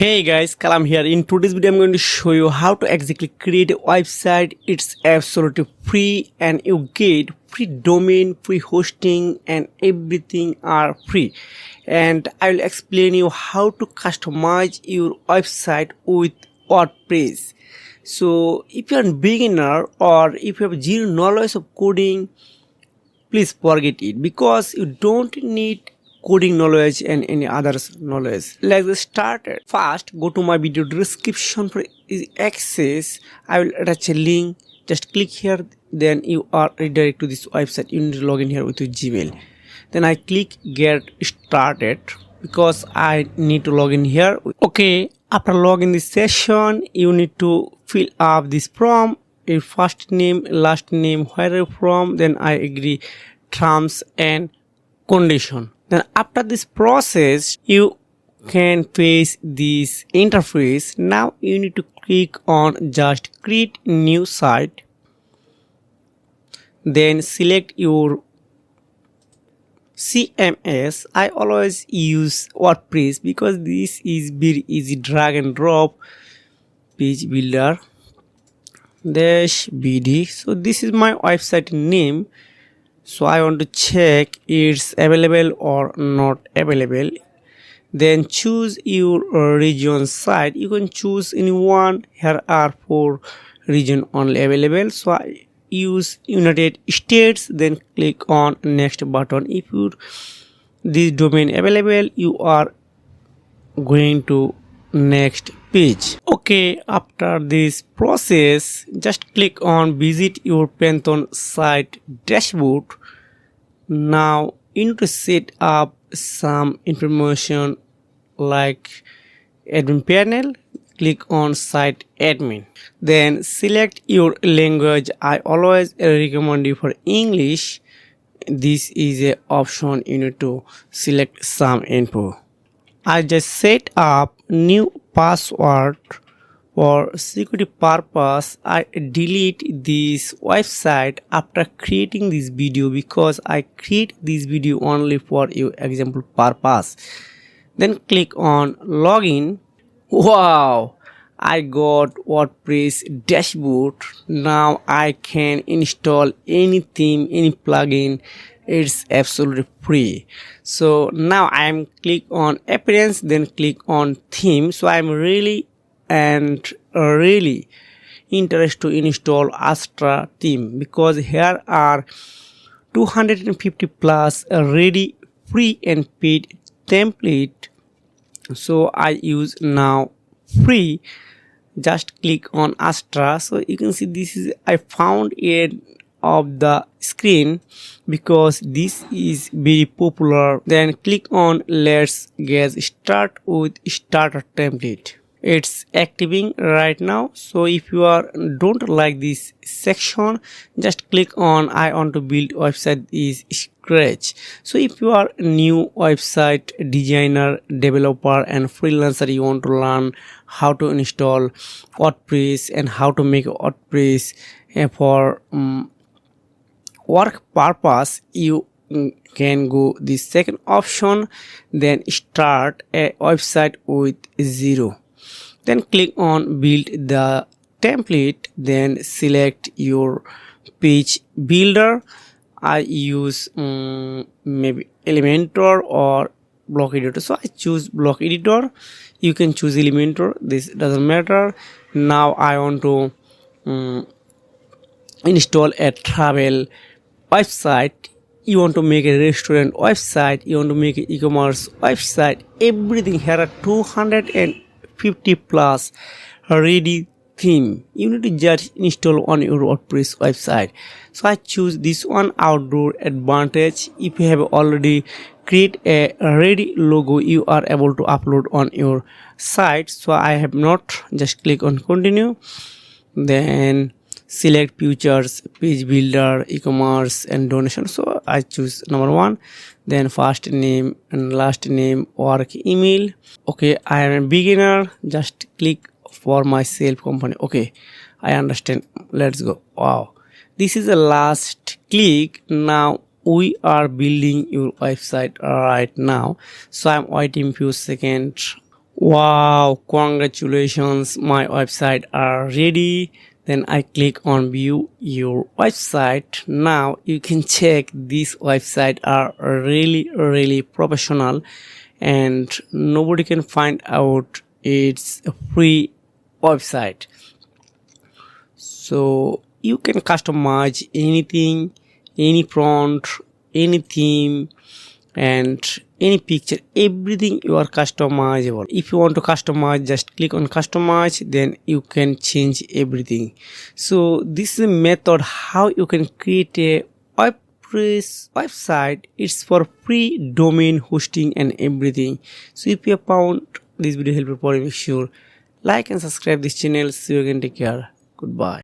Hey guys, Kalam here. In today's video, I'm going to show you how to exactly create a website. It's absolutely free and you get free domain, free hosting and everything are free. And I will explain you how to customize your website with WordPress. So if you're a beginner or if you have zero knowledge of coding, please forget it because you don't need coding knowledge and any others knowledge. Let's get started. First, go to my video description for easy access. I will attach a link. Just click here, then you are redirected to this website. You need to log in here with your Gmail. Then I click get started because I need to log in here. Okay, after login this session, you need to fill up this form. Your first name, last name, where you're from, then I agree terms and condition. Then after this process, you can face this interface. Now you need to click on just create new site. Then select your CMS. I always use WordPress because this is very easy drag and drop page builder dash bd. So this is my website name. So I want to check it's available or not available. Then choose your region site. You can choose any one. Here are 4 region only available. So I use United States. Then click on next button. If you this domain available, you are going to next page. Okay, after this process, just click on visit your Python site dashboard. Now you need to set up some information like admin panel. Click on site admin, then select your language. I always recommend you for English. This is a option. You need to select some info. I just set up new password for security purpose. I delete this website after creating this video because I create this video only for your example purpose. Then click on login. Wow, I got WordPress dashboard. Now I can install any theme, any plugin. It's absolutely free. So now I'm click on appearance, then click on theme. So I'm really interested to install Astra theme because here are 250 plus ready free and paid template. So I use now free. Just click on Astra. So you can see this is I found it of the screen because this is very popular. Then click on let's get start with starter template. It's activating right now. So if you are don't like this section, just click on I want to build website is scratch. So if you are new website designer, developer and freelancer, you want to learn how to install WordPress and how to make WordPress for work purpose, you can go the second option, then start a website with 0. Then click on build the template, then select your page builder. I use maybe Elementor or block editor. So I choose block editor. You can choose Elementor, this doesn't matter. Now I want to install a travel website. You want to make a restaurant website, you want to make an e-commerce website, everything. Here are 250 plus ready theme. You need to just install on your WordPress website. So I choose this one, outdoor advantage. If you have already create a ready logo, you are able to upload on your site. So I have not. Just click on continue, then select features, page builder, e-commerce and donation. So I choose number 1, then first name and last name, work email. Okay, I am a beginner. Just click for myself company. Okay, I understand. Let's go. Wow, this is the last click. Now we are building your website right now. So I'm waiting few seconds. Wow, congratulations, my website are ready. Then I click on view your website. Now you can check this website are really professional and nobody can find out it's a free website. So you can customize anything, any font, any theme, and any picture, everything you are customizable. If you want to customize, just click on customize, then you can change everything. So this is a method how you can create a WordPress website. It's for free domain hosting and everything. So if you have found this video helpful, make sure like and subscribe this channel. See you again, take care, goodbye.